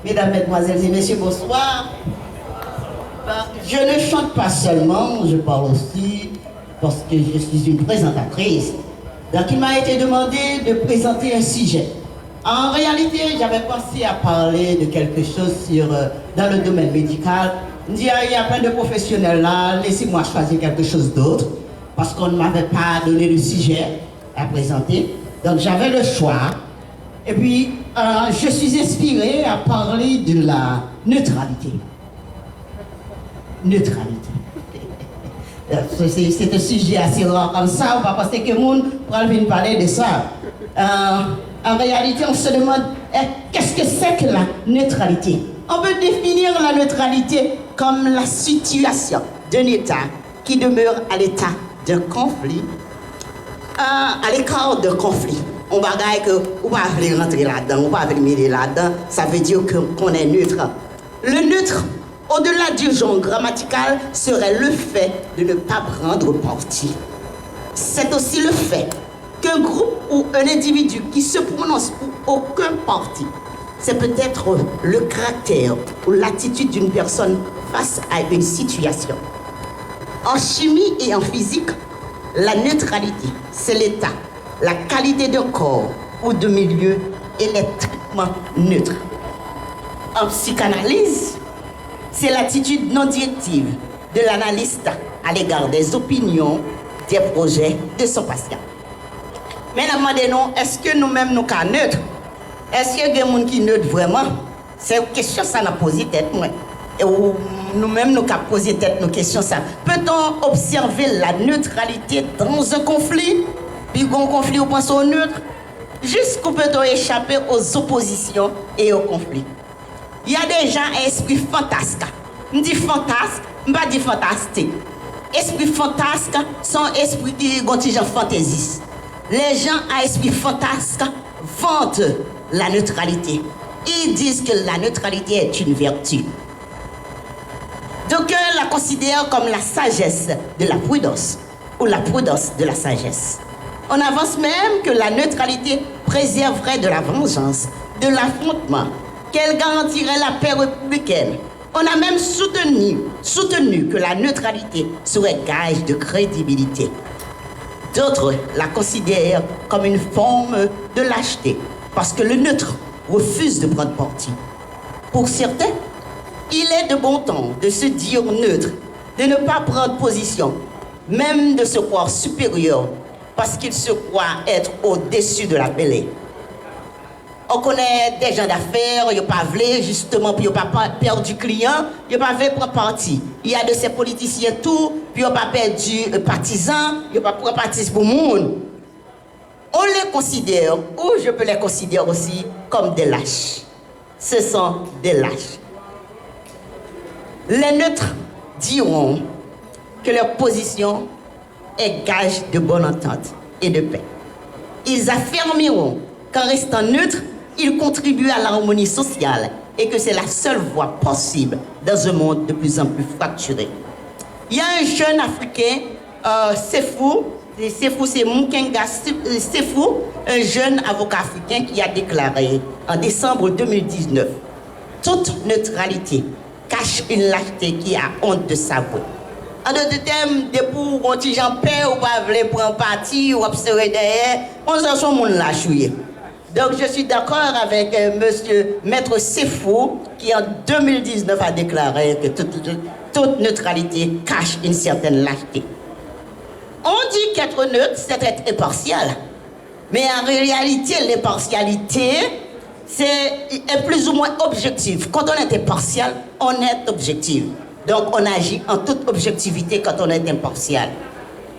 Mesdames, Mesdemoiselles et Messieurs, bonsoir. Je ne chante pas seulement, je parle aussi parce que je suis une présentatrice. Donc il m'a été demandé de présenter un sujet. En réalité, j'avais pensé à parler de quelque chose dans le domaine médical. Il y a plein de professionnels là, laissez-moi choisir quelque chose d'autre parce qu'on ne m'avait pas donné le sujet à présenter. Donc j'avais le choix. Et puis, je suis inspirée à parler de la neutralité. Neutralité. C'est un sujet assez rare comme ça, on va penser que le monde va venir parler de ça. En réalité, on se demande qu'est-ce que c'est que la neutralité? On peut définir la neutralité comme la situation d'un État qui demeure à l'état d'un conflit, à l'écart d'un conflit. On va dire que on va rentrer là-dedans, on va mêler là-dedans, ça veut dire qu'on est neutre. Le neutre, au-delà du genre grammatical, serait le fait de ne pas prendre parti. C'est aussi le fait qu'un groupe ou un individu qui se prononce pour aucun parti, c'est peut-être le caractère ou l'attitude d'une personne face à une situation. En chimie et en physique, la neutralité, c'est l'état, la qualité d'un corps ou de milieu électriquement neutre. En psychanalyse, c'est l'attitude non directive de l'analyste à l'égard des opinions, des projets de son patient. Mais demandez-nous, est-ce que nous-mêmes nous sommes neutres? Est-ce qu'il y a des gens qui sont neutres vraiment? C'est une question ça n'a posé tête moi. Et nous-mêmes nous avons posé tête nos questions ça. Peut-on observer la neutralité dans un conflit? Puis un conflit on pense au neutre. Jusqu'où peut-on échapper aux oppositions et aux conflits? Il y a des gens à esprit fantasque. Je dis fantasque, je ne dis pas fantastique. Esprit fantasque sont esprits qui ont des gens fantaisistes. Les gens à esprit fantasque vantent la neutralité. Ils disent que la neutralité est une vertu. Donc, on la considère comme la sagesse de la prudence ou la prudence de la sagesse. On avance même que la neutralité préserverait de la vengeance, de l'affrontement, qu'elle garantirait la paix républicaine. On a même soutenu que la neutralité serait gage de crédibilité. D'autres la considèrent comme une forme de lâcheté, parce que le neutre refuse de prendre parti. Pour certains, il est de bon ton de se dire neutre, de ne pas prendre position, même de se croire supérieur, parce qu'il se croit être au-dessus de la mêlée. On connaît des gens d'affaires, ils n'ont pas voulu, justement, puis ils n'ont pas perdu client, ils n'ont pas voulu prendre parti. Il y a de ces politiciens tout, puis ils n'ont pas perdu partisans, ils n'ont pas pris parti pour le monde. On les considère, ou je peux les considérer aussi, comme des lâches. Ce sont des lâches. Les neutres diront que leur position est gage de bonne entente et de paix. Ils affirmeront qu'en restant neutres, ils contribuent à l'harmonie sociale et que c'est la seule voie possible dans un monde de plus en plus fracturé. Il y a un jeune Africain, Sefou, c'est Moukenga Sefou, un jeune avocat africain qui a déclaré en décembre 2019 « Toute neutralité cache une lâcheté qui a honte de s'avouer. » En d'autres termes, depuis qu'on t'y en paix ou pas voulez prendre parti ou observer derrière, on s'en son monde là chouillé. Donc je suis d'accord avec monsieur Maître Sefou qui en 2019 a déclaré que toute neutralité cache une certaine lâcheté. On dit qu'être neutre, c'est être impartial. Mais en réalité, l'impartialité, est plus ou moins objectif. Quand on est impartial, on est objectif. Donc on agit en toute objectivité quand on est impartial.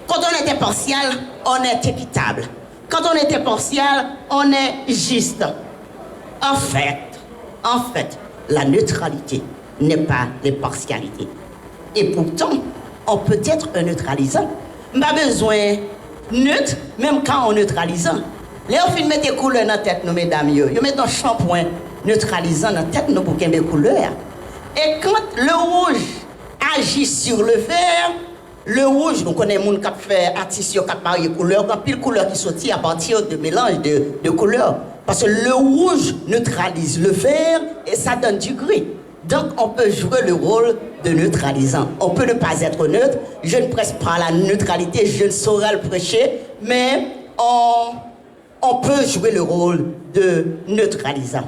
Quand on est impartial, on est équitable. Quand on est impartial, on est juste. En fait, la neutralité n'est pas l'impartialité. Et pourtant, on peut être un neutralisant. Pas besoin neutre, même quand on neutralisant. Là, on filme des couleurs dans la tête, nos mesdames. Ils mettent un shampoing neutralisant dans la tête, nous, pour qu'il y ait des couleurs. Et quand le rouge agit sur le vert, le rouge, nous connaissons les gens qui fait artisanat, qui parient couleurs, quand pile couleur qui sortit à partir de mélange de couleurs. Parce que le rouge neutralise le vert et ça donne du gris. Donc on peut jouer le rôle de neutralisant. On peut ne pas être neutre. Je ne presse pas la neutralité, je ne saurais le prêcher, mais on peut jouer le rôle de neutralisant.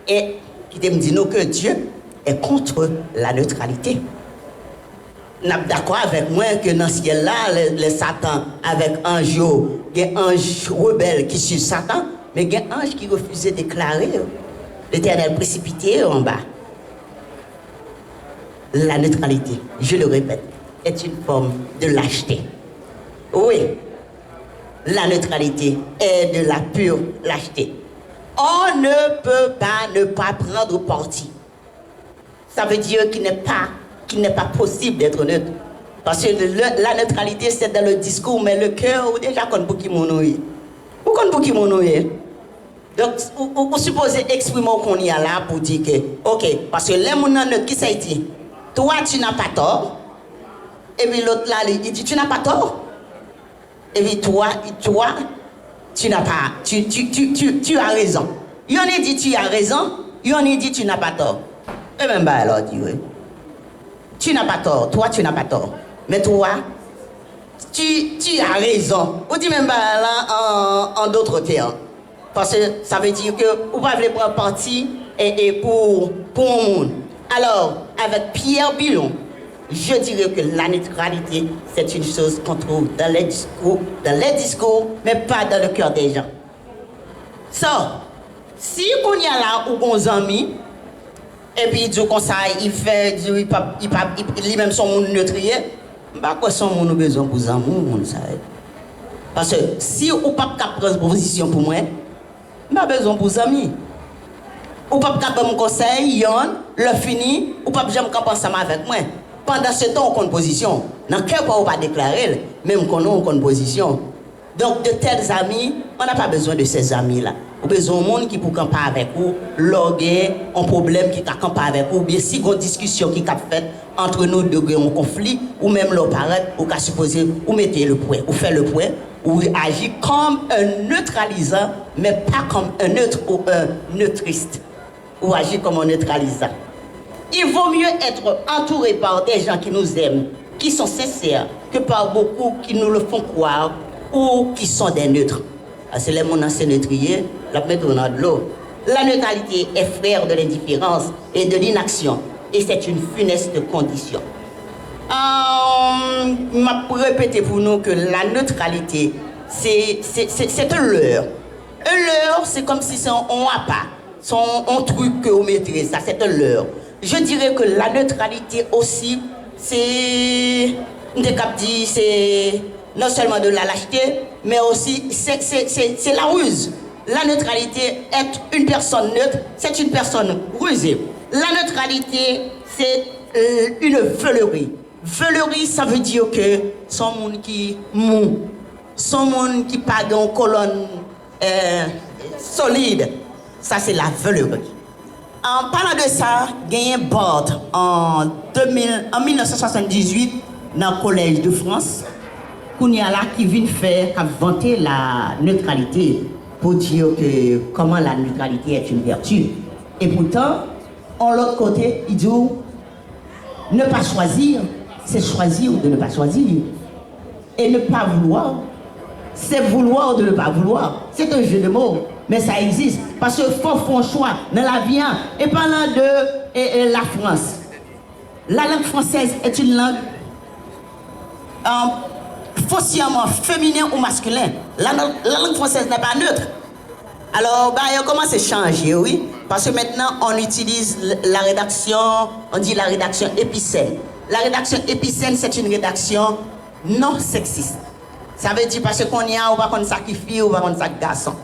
Et qui me dit nous que Dieu est contre la neutralité. Nous sommes d'accord avec moi que dans ce ciel-là, les Satan avec ange, il y a un ange rebelle qui suit Satan, mais il y a un ange qui refuse de déclarer l'Éternel précipité en bas. La neutralité, je le répète, est une forme de lâcheté. Oui, la neutralité est de la pure lâcheté. On ne peut pas ne pas prendre parti. Ça veut dire qu'il n'est pas possible d'être neutre. Parce que la neutralité, c'est dans le discours, mais le cœur, ou déjà, qu'on peut qui monouille. Ou qu'on peut qui monouille. Donc, vous supposez exprimer qu'on y a là pour dire que, ok, parce que les gens neutres, qui ça dit? Toi, tu n'as pas tort. Et puis l'autre là, il dit, tu n'as pas tort. Et puis toi, tu n'as pas, tu as raison. Il en a dit, tu as raison. Il en a dit, tu n'as pas tort. Et même bah alors, dit, oui. Tu n'as pas tort, toi tu n'as pas tort. Mais toi, tu as raison. Ou dit même bah là en d'autres termes. Parce que ça veut dire que vous ne pouvez pas prendre parti et pour un monde. Alors, avec Pierre Billon, je dirais que la neutralité, c'est une chose qu'on trouve dans les discours, mais pas dans le cœur des gens. Ça, si on y a là où on amis, et puis il dit comme ça, il même son monde neutrier, bah quoi son monde besoin pour amour, ça. Parce que si on pas prendre position pour moi, pas besoin pour amis. Ou pas prendre mon conseil, yon, le fini, ou pas jamais camper ensemble avec moi. Pendant ce temps, on compte position. Dans quel cas on pas déclarer, même qu'on on compte position. Donc de tels amis, on n'a pas besoin de ces amis-là. On a besoin de monde qui peut camper avec vous, loguer un problème qui peut camper avec vous, ou bien si une discussion qui a fait entre nous deux un conflit, ou même leur paraître, ou qu'à supposer, ou mettez le point, ou faire le point, ou agir comme un neutralisant, mais pas comme un neutre ou un neutriste, ou agir comme un neutralisant. Il vaut mieux être entouré par des gens qui nous aiment, qui sont sincères, que par beaucoup qui nous le font croire ou qui sont des neutres. C'est les mon ancien neutrier, la mettre dans de l'eau. La neutralité est frère de l'indifférence et de l'inaction, et c'est une funeste condition. Je vais répéter pour nous que la neutralité, c'est un leurre. Un leurre, c'est comme si c'est un appât, c'est un truc que vous mettez, ça c'est un leurre. Je dirais que la neutralité aussi, c'est non seulement de la lâcheté, mais aussi c'est la ruse. La neutralité, être une personne neutre, c'est une personne rusée. La neutralité, c'est une veulerie. Veulerie, ça veut dire que son monde qui mou, son monde qui pas une colonne solide, ça c'est la veulerie. En parlant de ça, il y a un board en 1978 dans le Collège de France, qui vient faire vanter la neutralité pour dire que comment la neutralité est une vertu. Et pourtant, en l'autre côté, il dit ne pas choisir, c'est choisir ou de ne pas choisir. Et ne pas vouloir, c'est vouloir ou de ne pas vouloir. C'est un jeu de mots. Mais ça existe, parce qu'il faut faire un choix dans la vie. Et parlant de la France, la langue française est une langue foncièrement féminin ou masculin. La langue française n'est pas neutre. Alors, il commence à changer, oui, parce que maintenant, on utilise la rédaction, on dit la rédaction épicène. La rédaction épicène, c'est une rédaction non sexiste. Ça veut dire parce qu'on y a, on va contre ça qui fille, on va contre ça qui garçon.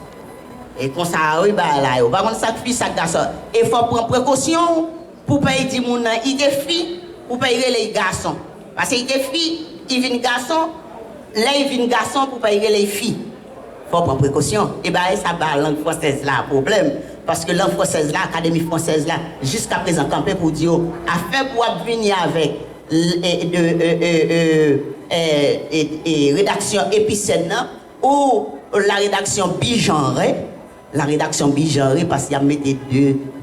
Et comme ça, oui, bah là, on va contre ça qui fille, ça qui garçon. Et il faut prendre précaution pour pas dire mon il est fille, pour pas dire les garçons. Parce qu'il est fille, il vient garçon, là il vient garçon pour pas dire les filles. Il faut prendre précaution. Et bien, ça va la langue française là, problème. Parce que la langue française là, l'académie française là, jusqu'à présent, campé pour dire, afin pour venir avec rédaction épicène ou la rédaction bigenrée. La rédaction bigenrée, parce qu'il y a mis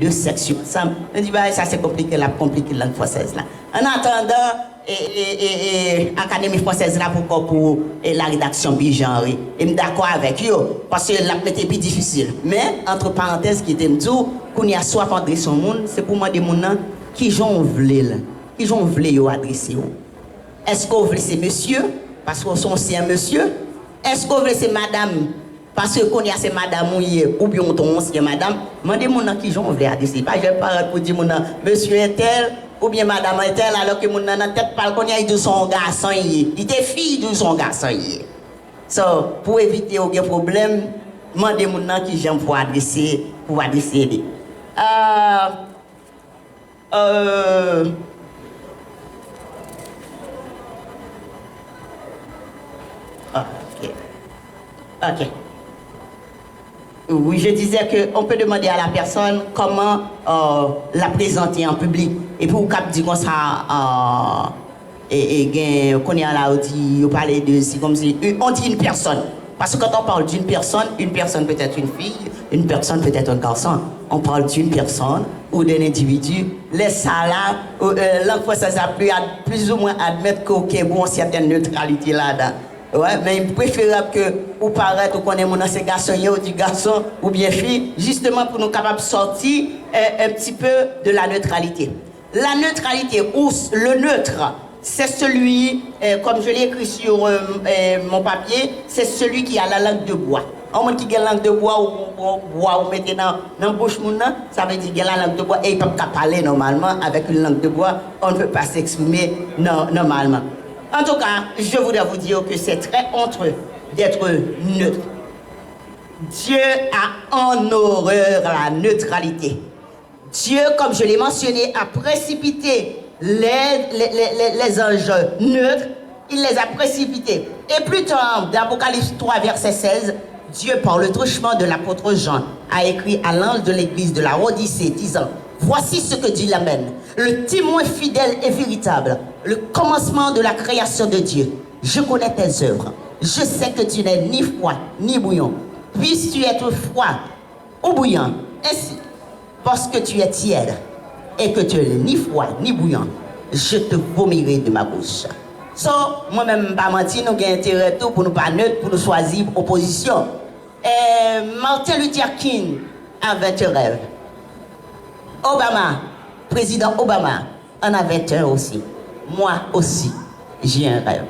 deux sections. Ça, on dit, bah, ça c'est compliqué, la langue française. Là. En attendant, l'Académie française là pour la rédaction bigenrée. Et je suis d'accord avec eux, parce que la était plus difficile. Mais, entre parenthèses, qui était dit, qu'on y a soit adressé son monde, c'est pour moi des gens qui j'en voulais, adresser. Est-ce qu'on veut c'est monsieur, parce qu'on sont aussi un monsieur? Est-ce qu'on veut c'est madame? Parce que qu'on y a c'est madame ou bien on c'est madame, demandez mon qui j'en veux adresser. Pas je parle pour dire mon monsieur est tel ou bien madame est tel alors que mon dans tête parle qu'on y a de son garçon il était fille de son garçon So pour éviter aucun problème, demandez mon qui j'en veux adresser pour adresser. Ok. Oui, je disais qu'on peut demander à la personne comment la présenter en public. Et pour qu'on dise comme ça, qu'on est là, on parle de c'est comme si on dit une personne. Parce que quand on parle d'une personne peut être une fille, une personne peut être un garçon. On parle d'une personne ou d'un individu. Les salades, langue française a plus ou moins admettre qu'il y a une certaine neutralité là-dedans. Ouais, mais il est préférable que vous paraître qu'on est mon ancien garçon ou du garçon ou bien fille, justement pour nous capables de sortir un petit peu de la neutralité. La neutralité ou le neutre, c'est celui, comme je l'ai écrit sur mon papier, c'est celui qui a la langue de bois. Un monde qui a la langue de bois ou mettez dans la bouche, ça veut dire qu'il a la langue de bois et il ne peut pas parler normalement avec une langue de bois, on ne peut pas s'exprimer normalement. En tout cas, je voudrais vous dire que c'est très honteux d'être neutre. Dieu a en horreur la neutralité. Dieu, comme je l'ai mentionné, a précipité les anges neutres. Il les a précipités. Et plus tard, dans Apocalypse 3, verset 16, Dieu, par le truchement de l'apôtre Jean, a écrit à l'ange de l'église de la Odyssée, disant: voici ce que dit l'Amen, le témoin fidèle et véritable, le commencement de la création de Dieu. Je connais tes œuvres. Je sais que tu n'es ni froid ni bouillant. Puisses-tu être froid ou bouillant, ainsi, parce que tu es tiède et que tu n'es ni froid ni bouillant, je te vomirai de ma bouche. So, moi-même, pas mentir, nous avons intérêt tout pour nous pas neutre, pour nous choisir opposition. Martin Luther King avait un rêve. Obama, président Obama, en avait un aussi. Moi aussi, j'ai un rêve.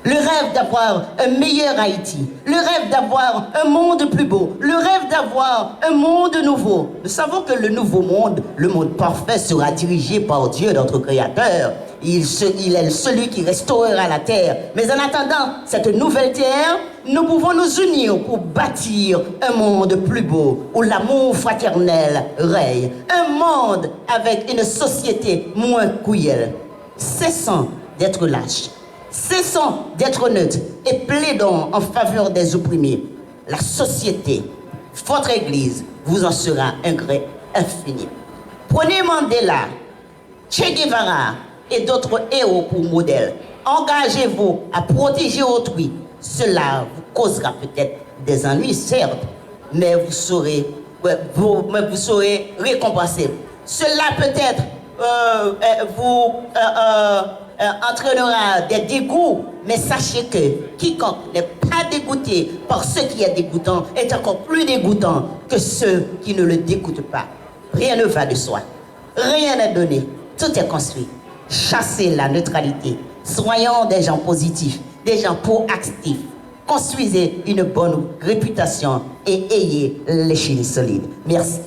Le rêve d'avoir un meilleur Haïti. Le rêve d'avoir un monde plus beau. Le rêve d'avoir un monde nouveau. Nous savons que le nouveau monde, le monde parfait, sera dirigé par Dieu, notre Créateur. Il est celui qui restaurera la terre. Mais en attendant cette nouvelle terre, nous pouvons nous unir pour bâtir un monde plus beau, où l'amour fraternel règne. Un monde avec une société moins cruelle. Cessons d'être lâches. Cessons d'être neutres et plaidons en faveur des opprimés. La société, votre Église, vous en sera un gré infini. Prenez Mandela, Che Guevara et d'autres héros pour modèle. Engagez-vous à protéger autrui. Cela vous causera peut-être des ennuis, certes, mais vous serez récompensé. Cela peut-être vous entraînera des dégoûts, mais sachez que quiconque n'est pas dégoûté par ce qui est dégoûtant est encore plus dégoûtant que ceux qui ne le dégoûtent pas. Rien ne va de soi. Rien n'est donné. Tout est construit. Chassez la neutralité. Soyons des gens positifs, des gens proactifs. Construisez une bonne réputation et ayez l'échelle solide. Merci.